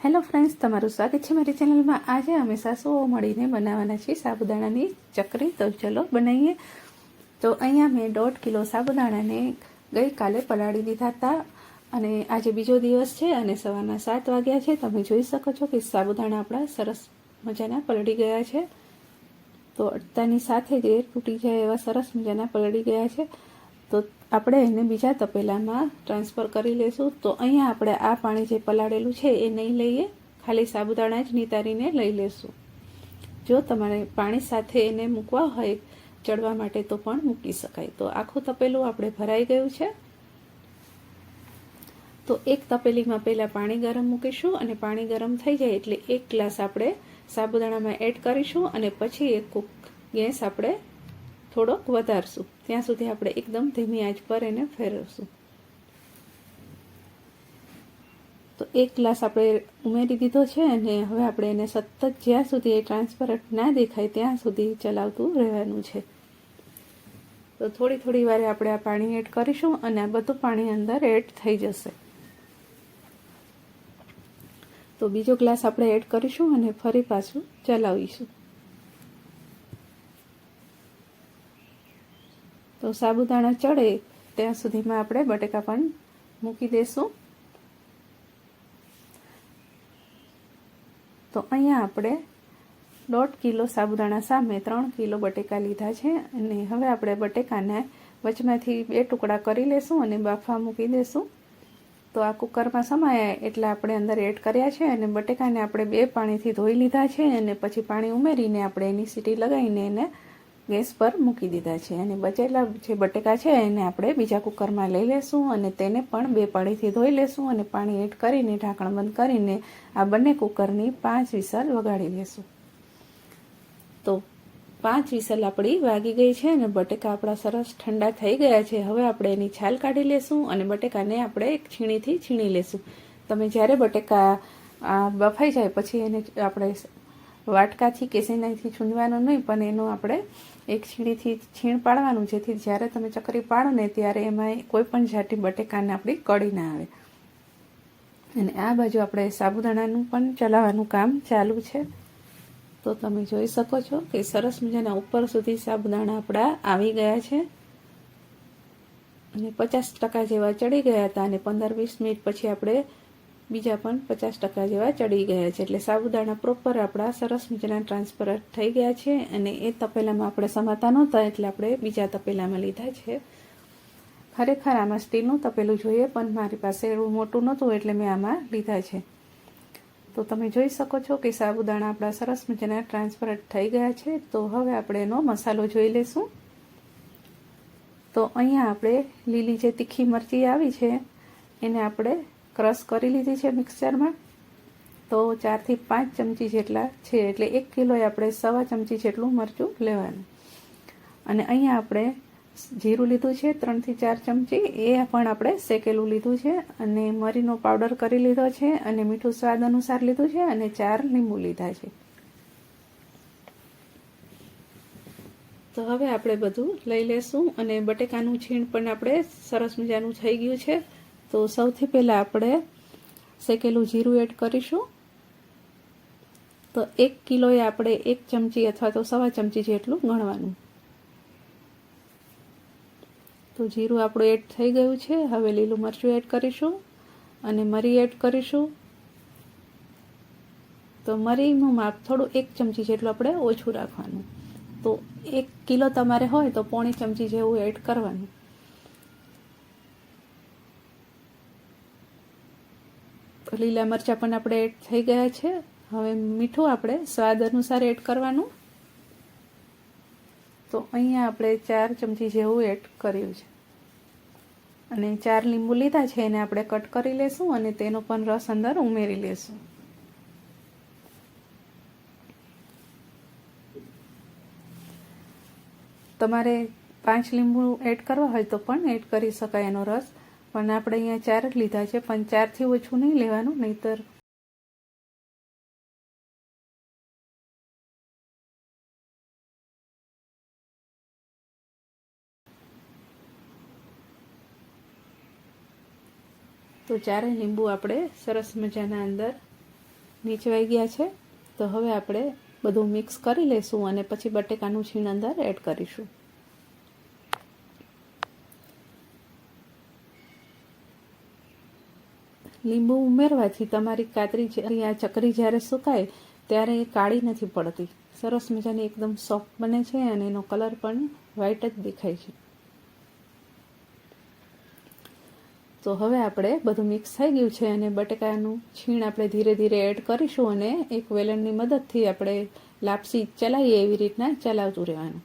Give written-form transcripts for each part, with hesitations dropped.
Hello friends, તમારું સ્વાગત છે મારી ચેનલમાં। આજે અમે સાસુઓ મળીને બનાવવાના છીએ સાબુદાણાની ચકરી। તો ચલો બનાવીએ। તો અહીંયા મેં 1.5 કિલો સાબુદાણાને ગઈકાલે પલાળી દીધા હતા અને આજે બીજો દિવસ છે અને સવારના 7 વાગ્યા છે। તમે જોઈ શકો છો કે સાબુદાણા આપણા સરસ મજાના પલળી ગયા છે। તો અડતાની સાથે જ તૂટી જાય એવા સરસ મજાના પલળી ગયા છે। તો આપણે એને બીજા તપેલામાં ટ્રાન્સફર કરી લેશું। તો અહીંયા આપણે આ પાણી જે પલાળેલું છે એ નહીં લઈએ, ખાલી સાબુદાણા જ નિતારીને લઈ લેશું। જો તમારે પાણી સાથે એને મૂકવા હોય ચડવા માટે તો પણ મૂકી શકાય। તો આખું તપેલું આપણે ભરાઈ ગયું છે। તો એક તપેલીમાં પહેલાં પાણી ગરમ મૂકીશું અને પાણી ગરમ થઈ જાય એટલે 1 ગ્લાસ આપણે સાબુદાણામાં એડ કરીશું અને પછી એક ગેસ આપણે થોડોક વધારશું, ત્યાં સુધી આપણે એકદમ ધીમી આંચ પર એને ફેરવશું। તો 1 ગ્લાસ આપણે ઉમેરી દીધો છે અને હવે આપણે એને સતત જ્યાં સુધી એ ટ્રાન્સપરન્ટ ના દેખાય ત્યાં સુધી ચલાવતું રહેવાનું છે। તો થોડી થોડી વારે આપણે આ પાણી એડ કરીશું અને આ બધું પાણી અંદર એડ થઈ જશે। તો બીજો ગ્લાસ આપણે એડ કરીશું અને ફરી પાછું ચલાવીશું। તો સાબુદાણા ચડે ત્યાં સુધીમાં આપણે બટેકા પણ મૂકી દઈશું। તો અહીંયા આપણે 1.5 કિલો સાબુદાણા સામે 3 કિલો બટેકા લીધા છે અને હવે આપણે બટેકાને વચમાંથી 2 ટુકડા કરી લેશું અને બાફવા મૂકી દઈશું। તો આ કુકરમાં સમાયા એટલે આપણે અંદર એડ કર્યા છે અને બટેકાને આપણે 2 પાણીથી ધોઈ લીધા છે અને પછી પાણી ઉમેરીને આપણે એની સીટી લગાવીને એને ગેસ પર મૂકી દીધા છે। અને બચેલા જે બટેકા છે એને આપણે બીજા કુકરમાં લઈ લેશું અને તેને પણ 2 પાણીથી ધોઈ લેશું અને પાણી એડ કરીને ઢાંકણ બંધ કરીને આ બંને કુકરની 5 વિસલ વગાડી લેશું। તો 5 વિસલ આપણી વાગી ગઈ છે અને બટેકા આપણા સરસ ઠંડા થઈ ગયા છે। હવે આપણે એની છાલ કાઢી લેશું અને બટેકાને આપણે એક છીણીથી છીણી લેશું। તમે જ્યારે બટેકા બફાઈ જાય પછી એને આપણે વાટકાથી કે શેનાઈથી છૂંદવાનું નહીં, પણ એનું આપણે એક છીણીથી છીણ પાડવાનું, જેથી જ્યારે તમે ચકરી પાડો ને ત્યારે એમાં કોઈ પણ જાતિ બટેકાને આપણી કળી ના આવે। અને આ બાજુ આપણે સાબુદાણાનું પણ ચલાવવાનું કામ ચાલુ છે। તો તમે જોઈ શકો છો કે સરસ મજાના ઉપર સુધી સાબુદાણા આપણા આવી ગયા છે અને 50% જેવા ચડી ગયા હતા અને 15-20 મિનિટ પછી આપણે બીજા પણ 50% જેવા ચડી ગયા છે। એટલે સાબુદાણા પ્રોપર આપણા સરસ મજાના ટ્રાન્સપરન્ટ થઈ ગયા છે અને એ તપેલામાં આપણે સમાતા નહોતા એટલે આપણે બીજા તપેલામાં લીધા છે। ખરેખર આમાં સ્ટીલનું તપેલું જોઈએ, પણ મારી પાસે એવું મોટું નહોતું એટલે મેં આમાં લીધા છે। તો તમે જોઈ શકો છો કે સાબુદાણા આપણા સરસ મજાના ટ્રાન્સપરન્ટ થઈ ગયા છે। તો હવે આપણે એનો મસાલો જોઈ લઈશું। તો અહીંયા આપણે લીલી જે તીખી મરચી આવી છે એને આપણે ક્રશ કરી લીધી છે મિક્સરમાં। તો 4 થી 5 ચમચી જેટલા છે એટલે 1 કિલોએ આપણે 1.25 ચમચી જેટલું મરચું લેવાનું। અને અહીંયા આપણે જીરું લીધું છે 3 થી 4 ચમચી, એ પણ આપણે શેકેલું લીધું છે। અને મરીનો પાવડર કરી લીધો છે અને મીઠું સ્વાદ અનુસાર લીધું છે અને 4 લીંબુ લીધા છે। તો હવે આપણે બધું લઈ લેશું અને બટેકાનું છીણ પણ આપણે સરસ મજાનું થઈ ગયું છે। તો સૌથી પહેલાં આપણે શેકેલું જીરું એડ કરીશું। તો 1 કિલોએ આપણે 1 ચમચી અથવા તો 1.25 ચમચી જેટલું ગણવાનું। તો જીરું આપણું એડ થઈ ગયું છે। હવે લીલું મરચું એડ કરીશું અને મરી એડ કરીશું। તો મરીનું માપ થોડું 1 ચમચી જેટલું આપણે ઓછું રાખવાનું। તો 1 કિલો તમારે હોય તો 1.25 ચમચી જેવું એડ કરવાનું। લીલા મરચાં પણ આપણે એડ થઈ ગયા છે। હવે મીઠું આપણે સ્વાદ અનુસાર એડ કરવાનું। તો અહીંયા આપણે 4 ચમચી જેવું એડ કર્યું છે અને 4 લીંબુ લીધા છે એને આપણે કટ કરી લેશું અને તેનો પણ રસ અંદર ઉમેરી લેશું। તમારે 5 લીંબુ એડ કરવા હોય તો પણ એડ કરી શકાય એનો રસ, પણ આપણે અહીંયા 4 જ લીધા છે, પણ 4 થી ઓછું નહીં લેવાનું, નહીતર તો 4 લીંબુ આપણે સરસ મજાના અંદર નીચવાઈ ગયા છે. તો હવે આપણે બધું મિક્સ કરી લેશું અને પછી બટેકાનું છીણ અંદર એડ કરીશું. લીંબુ ઉમેરવાથી તમારી કાતરી આ ચકરી જ્યારે સુકાય ત્યારે એ કાળી નથી પડતી, સરસ મજાની એકદમ સોફ્ટ બને છે અને એનો કલર પણ વ્હાઈટ જ દેખાય છે. તો હવે આપણે બધું મિક્સ થઈ ગયું છે અને બટેકાનું છીણ આપણે ધીરે ધીરે એડ કરીશું અને એક વેલણની મદદથી આપણે લાપસી ચલાવીએ એવી રીતના ચલાવતું રહેવાનું.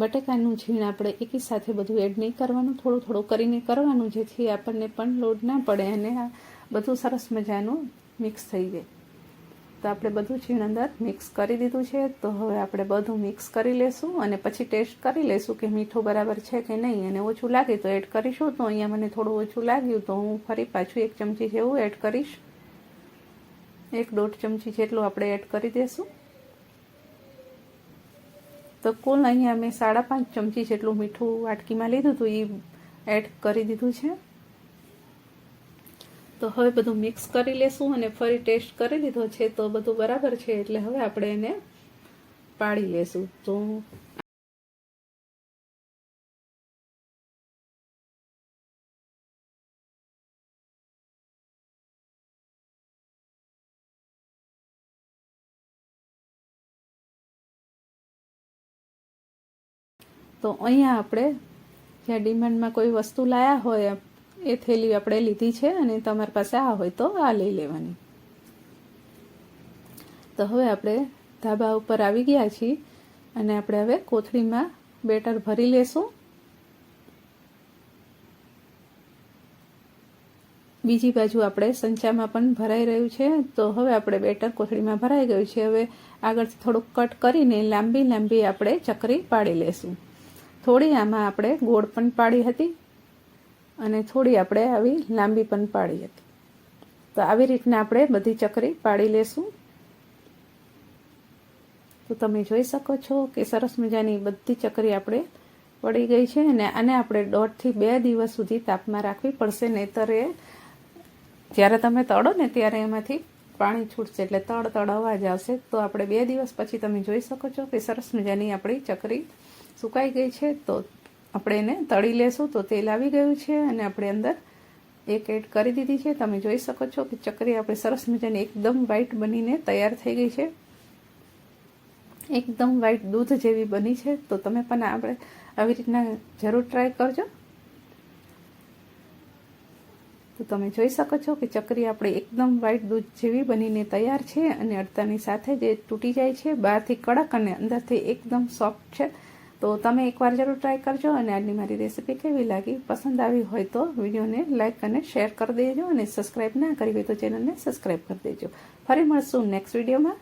બટેકાનું છીણ આપણે એકી સાથે બધું એડ નહીં કરવાનું, થોડું થોડું કરીને કરવાનું, જેથી આપણને પણ લોડ ના પડે અને આ બધું સરસ મજાનું મિક્સ થઈ જાય. તો આપણે બધું છીણ અંદર મિક્સ કરી દીધું છે. તો હવે આપણે બધું મિક્સ કરી લેશું અને પછી ટેસ્ટ કરી લેશું કે મીઠું બરાબર છે કે નહીં, અને ઓછું લાગે તો એડ કરીશું. તો અહીંયા મને થોડું ઓછું લાગ્યું તો હું ફરી પાછું 1 ચમચી જેવું એડ કરીશ. 1-1.5 ચમચી જેટલું આપણે એડ કરી દઈશું. તો કુલ અહીંયા મેં 5.5 ચમચી જેટલું મીઠું વાટકીમાં લીધું હતું એ એડ કરી દીધું છે. તો હવે બધું મિક્સ કરી લેશું અને ફરી ટેસ્ટ કરી લીધો છે તો બધું બરાબર છે, એટલે હવે આપણે એને પાડી લેશું. તો અહીંયા આપણે જ્યાં ડિમાન્ડમાં કોઈ વસ્તુ લાયા હોય એ થેલી આપણે લીધી છે અને તમારી પાસે આ હોય તો આ લઈ લેવાની. તો હવે આપણે ધાબા ઉપર આવી ગયા છીએ અને આપણે હવે કોથળીમાં બેટર ભરી લેશું. બીજી બાજુ આપણે સંચામાં પણ ભરાઈ રહ્યું છે. તો હવે આપણે બેટર કોથળીમાં ભરાઈ ગયું છે. હવે આગળથી થોડુંક કટ કરીને લાંબી આપણે ચકરી પાડી લેશું. થોડી આમાં આપણે ગોળ પણ પાડી હતી અને થોડી આપણે આવી લાંબી પણ પાડી હતી. તો આવી રીતના આપણે બધી ચકરી પાડી લેશું. તો તમે જોઈ શકો છો કે સરસ મજાની બધી ચકરી આપણે પડી ગઈ છે અને આને આપણે 1.5 થી 2 દિવસ સુધી તાપમાં રાખવી પડશે, નહીતર એ જ્યારે તમે તળો ને ત્યારે એમાંથી પાણી છૂટશે એટલે તળ અવાજ આવશે. તો આપણે 2 દિવસ પછી તમે જોઈ શકો છો કે સરસ મજાની આપણી ચકરી સુકાઈ ગઈ છે. તો આપણે એને તળી લેશું. તો તેલ આવી ગયું છે અને આપણે અંદર એક એડ કરી દીધી છે. તમે જોઈ શકો છો કે ચકરી આપણે સરસ મજાની એકદમ વ્હાઈટ બનીને તૈયાર થઈ ગઈ છે, એકદમ વ્હાઈટ દૂધ જેવી બની છે. તો તમે પણ આપણે આવી રીતના જરૂર ટ્રાય કરજો. તો તમે જોઈ શકો છો કે ચકરી આપણે એકદમ વ્હાઈટ દૂધ જેવી બનીને તૈયાર છે અને અડતાની સાથે જે તૂટી જાય છે, બહારથી કડક અને અંદરથી એકદમ સોફ્ટ છે. તો તમે એકવાર જરૂર ટ્રાય કરજો. અને આજની મારી રેસીપી કેવી લાગી, પસંદ આવી હોય તો વિડીયોને લાઇક અને શેર કરી દેજો અને સબસ્ક્રાઈબ ના કરી હોય તો ચેનલને સબસ્ક્રાઈબ કરી દેજો. ફરી મળશું નેક્સ્ટ વિડીયોમાં.